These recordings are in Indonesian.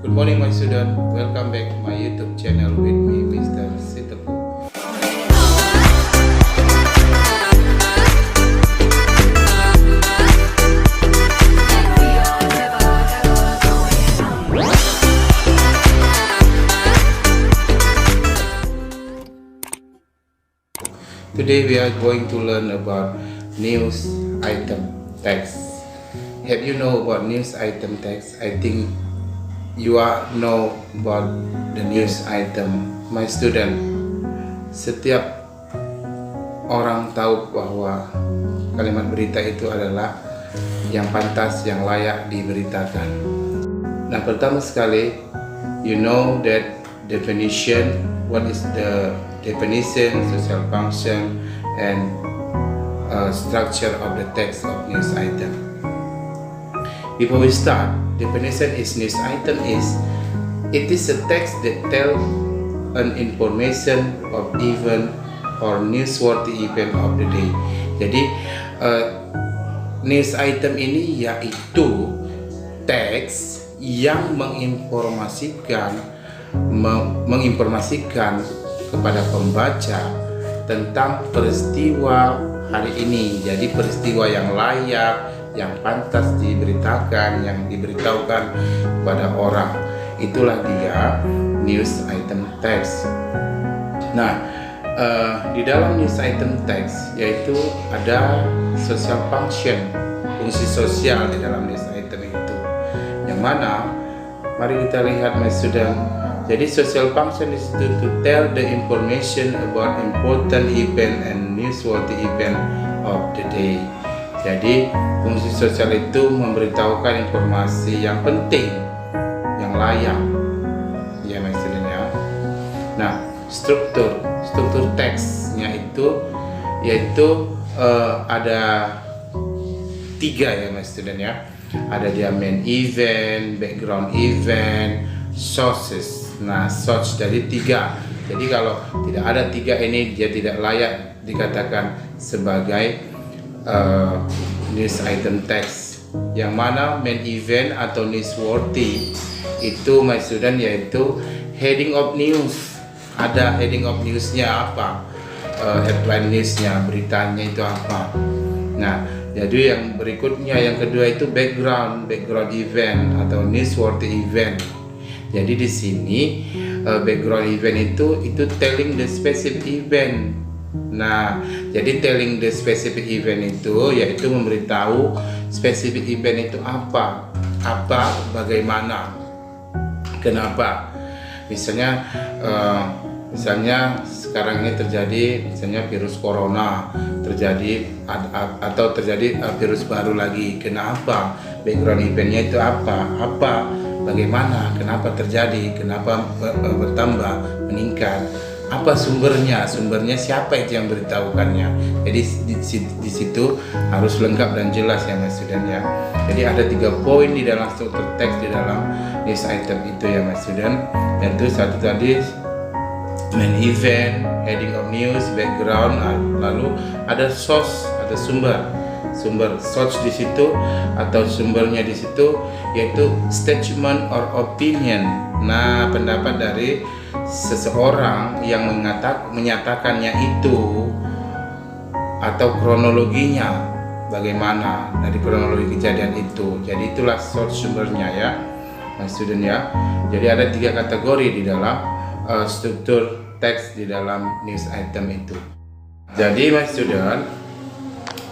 Good morning, my student. Welcome back to my YouTube channel with me, Mr. Sitepu. Today we are going to learn about news item text. Have you know about news item text? I think you are know about the news item. My student, setiap orang tahu bahwa kalimat berita itu adalah yang pantas, yang layak diberitakan. Nah, pertama sekali, you know that definition. What is the definition, social function, and structure of the text of news item? Before we start, definition is news item is it is a text that tell an information of event or newsworthy event of the day. Jadi news item ini yaitu teks yang menginformasikan kepada pembaca tentang peristiwa hari ini. Jadi peristiwa yang layak, yang pantas diberitakan, yang diberitahukan kepada orang. Itulah dia news item text. Nah, di dalam news item text yaitu ada social function, fungsi sosial di dalam news item itu. Yang mana, mari kita lihat my student. Jadi social function is to tell the information about important event and newsworthy event of the day. Jadi fungsi sosial itu memberitahukan informasi yang penting, yang layak, ya my student ya. Nah, struktur teksnya itu yaitu ada 3 ya my student ya. Ada dia main event, background event, sources. Nah, source dari 3. Jadi kalau tidak ada 3 ini, dia tidak layak dikatakan sebagai news item text. Yang mana main event atau newsworthy itu my student yaitu heading of news. Ada heading of newsnya apa, headline newsnya, beritanya itu apa. Nah, jadi yang berikutnya, yang kedua itu background event atau newsworthy event. Jadi di sini background event itu telling the specific event. Nah, jadi telling the specific event itu yaitu memberitahu specific event itu apa, bagaimana, kenapa. Misalnya sekarang ini terjadi misalnya virus corona terjadi atau terjadi virus baru lagi. Kenapa? Background eventnya itu apa, bagaimana, kenapa terjadi, kenapa bertambah, meningkat, apa sumbernya siapa itu yang beritahukannya. Jadi di situ harus lengkap dan jelas ya mas student ya. Jadi ada 3 poin di dalam struktur teks di dalam news item itu ya mas student. Dan itu satu tadi main event, heading of news, background, lalu ada source, ada sumber source di situ atau sumbernya di situ yaitu statement or opinion. Nah, pendapat dari seseorang yang menyatakannya itu atau kronologinya, bagaimana dari kronologi kejadian itu. Jadi itulah source sumbernya ya mas student ya. Jadi ada 3 kategori di dalam struktur teks di dalam news item itu. Jadi my student,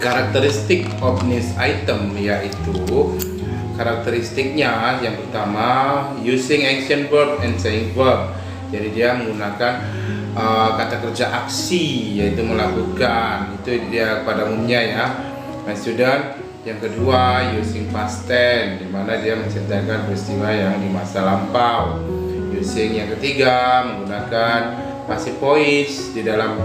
karakteristik of news item yaitu karakteristiknya yang pertama using action verb and saying verb. Jadi dia menggunakan kata kerja aksi yaitu melakukan, itu dia pada umumnya ya my student. Yang kedua using past tense, di mana dia menceritakan peristiwa yang di masa lampau. Using yang ketiga menggunakan passive voice di dalam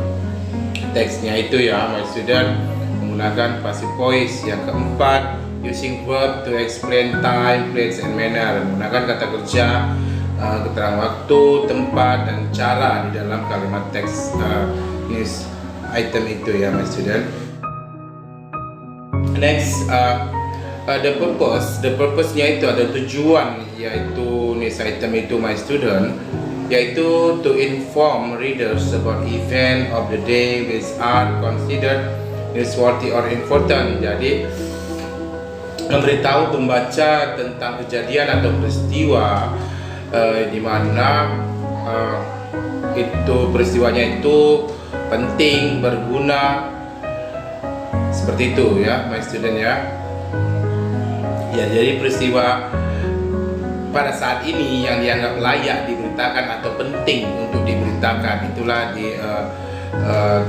teksnya itu ya my student, menggunakan passive voice. Yang keempat using verb to explain time, place, and manner, menggunakan kata kerja keterangan waktu, tempat, dan cara di dalam kalimat teks news item itu ya my student. Next, the purpose-nya itu ada tujuan, yaitu news item itu my student, yaitu to inform readers about event of the day which are considered newsworthy or important. Jadi memberitahu pembaca tentang kejadian atau peristiwa di mana itu peristiwanya itu penting, berguna, seperti itu ya my student ya. Ya, jadi peristiwa pada saat ini yang dianggap layak diberitakan atau penting untuk diberitakan, itulah di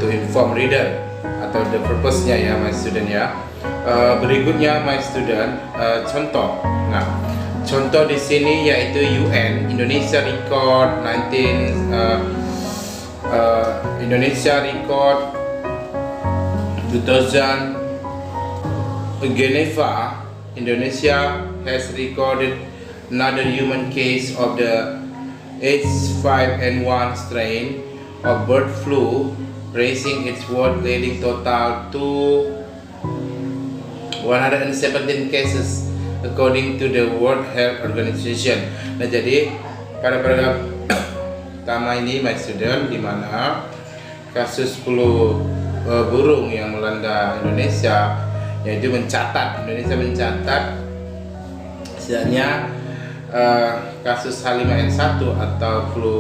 to inform reader atau the purpose-nya ya my student ya. Berikutnya my student, contoh. Nah, contoh di sini yaitu UN Indonesia Record 2000 Geneva, Indonesia has recorded another human case of the H5N1 strain of bird flu, raising its world-leading total to 117 cases according to the World Health Organization. Nah, jadi pada paragraf pertama ini my student, di mana kasus flu burung yang melanda Indonesia, yaitu Indonesia mencatat setidaknya kasus H5N1 atau flu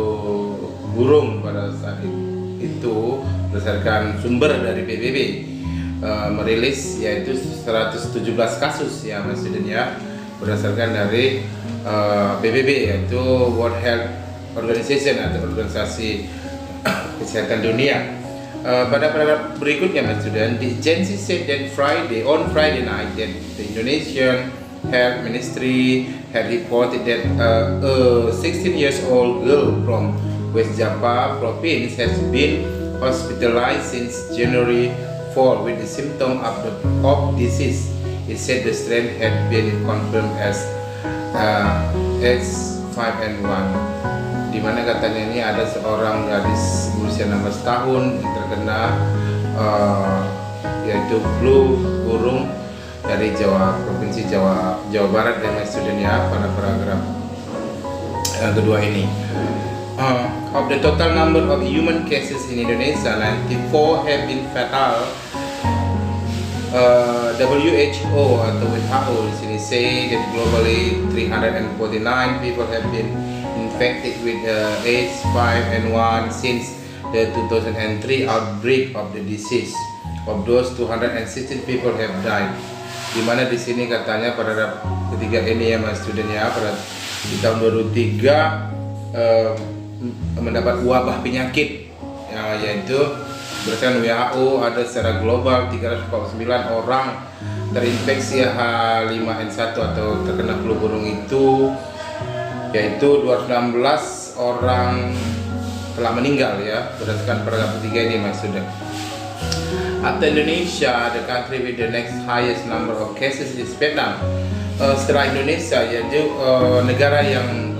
burung pada saat itu berdasarkan sumber dari PBB merilis yaitu 117 kasus ya mas student ya, berdasarkan dari PBB yaitu World Health Organization atau organisasi kesehatan dunia. Pada paragraf berikutnya mas student, the agency said that on Friday night that the Indonesian Health Ministry had reported that a 16 years old girl from West Java province has been hospitalized since January 4 with the symptom of disease. It said the strain had been confirmed as H5N1, di mana katanya ini ada seorang gadis berusia 16 tahun yang terkena yaitu flu burung dari provinsi Jawa Barat dan student ya, pada paragraf yang kedua ini. Of the total number of human cases in Indonesia, 94 have been fatal. WHO atau WHO di sini say that globally 349 people have been infected with H5N1 since the 2003 outbreak of the disease. Of those, 216 people have died. Di mana di sini katanya pada ketiga ini ya mas student ya, pada di tahun 2003 mendapat wabah penyakit ya, yaitu berdasarkan WHO ada secara global 349 orang terinfeksi H5N1 atau terkena flu burung itu, yaitu 216 orang telah meninggal ya, berdasarkan paragraf ketiga ini mas student. After Indonesia, the country with the next highest number of cases is Vietnam. Setelah Indonesia, yaitu negara yang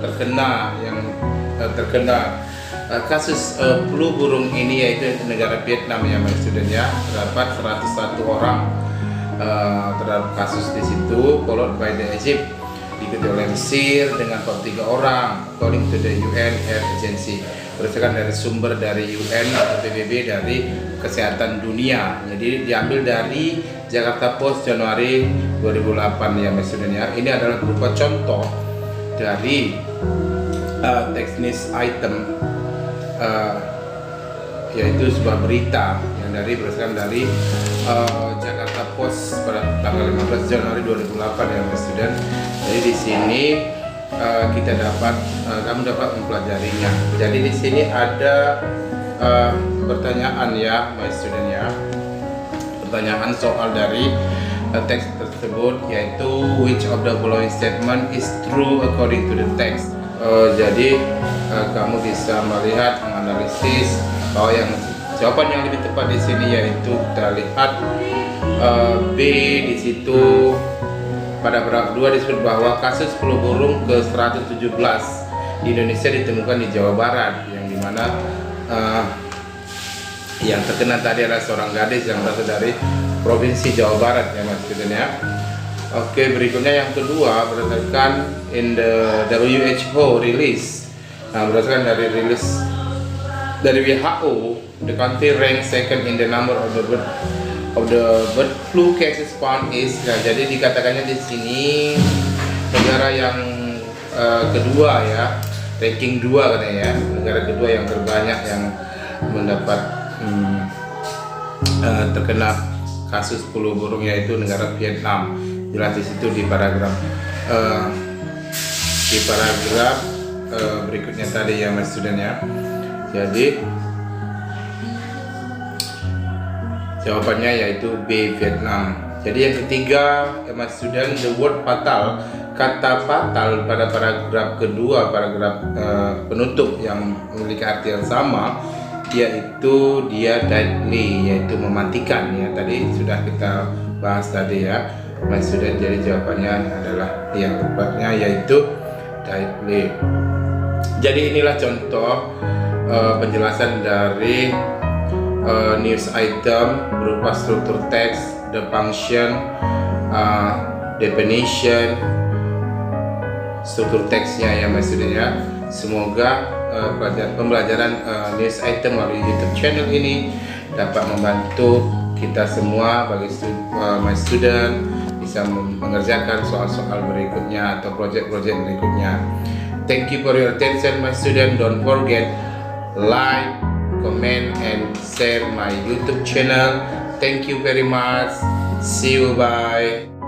terkena kasus flu burung ini yaitu negara Vietnam ya my student ya, terdapat 101 orang terdapat kasus di situ, followed by the Egypt, diikuti oleh Mesir dengan 43 orang, according to the UN Health Agency, berdasarkan dari sumber dari UN atau PBB dari Kesehatan Dunia. Jadi diambil dari Jakarta Post Januari 2008 ya my student ya. Ini adalah berupa contoh dari teknis item, yaitu sebuah berita yang berdasarkan dari Jakarta Post pada tanggal 15 Januari 2008 ya my student. Jadi di sini kita kamu dapat mempelajarinya. Jadi di sini ada pertanyaan ya my student ya, pertanyaan soal dari teks tersebut, yaitu which of the following statement is true according to the text. Jadi kamu bisa melihat, menganalisis bahwa yang jawaban yang lebih tepat di sini yaitu kita lihat B di situ. Pada paragraf 2 disebut bahwa kasus flu burung ke-117 di Indonesia ditemukan di Jawa Barat, yang dimana yang terkena tadi adalah seorang gadis yang berasal dari provinsi Jawa Barat ya mas student ya. Oke, berikutnya yang kedua berdasarkan in the WHO release. Nah, berdasarkan dari rilis dari WHO, the country ranked second in the number of the bird flu cases found is. Nah, jadi dikatakannya di sini negara yang kedua ya, ranking 2 katanya ya, negara kedua yang terbanyak yang mendapat terkena kasus flu burung yaitu negara Vietnam. Jelas di situ di paragraf berikutnya tadi ya mas student ya. Jadi jawabannya yaitu B, Vietnam. Jadi yang ketiga ya mas student, the word fatal, kata fatal pada paragraf kedua, paragraf penutup yang memiliki arti yang sama, yaitu dia deadly, yaitu mematikan ya. Tadi sudah kita bahas tadi ya mas student. Jadi jawabannya adalah yang tepatnya yaitu deadly. Jadi inilah contoh penjelasan dari news item berupa struktur teks, the function, definition, struktur teksnya ya mas student ya. Semoga pembelajaran news item melalui YouTube channel ini dapat membantu kita semua bagi my student bisa mengerjakan soal-soal berikutnya atau project-project berikutnya. Thank you for your attention my student. Don't forget like, comment and share my YouTube channel. Thank you very much. See you, bye.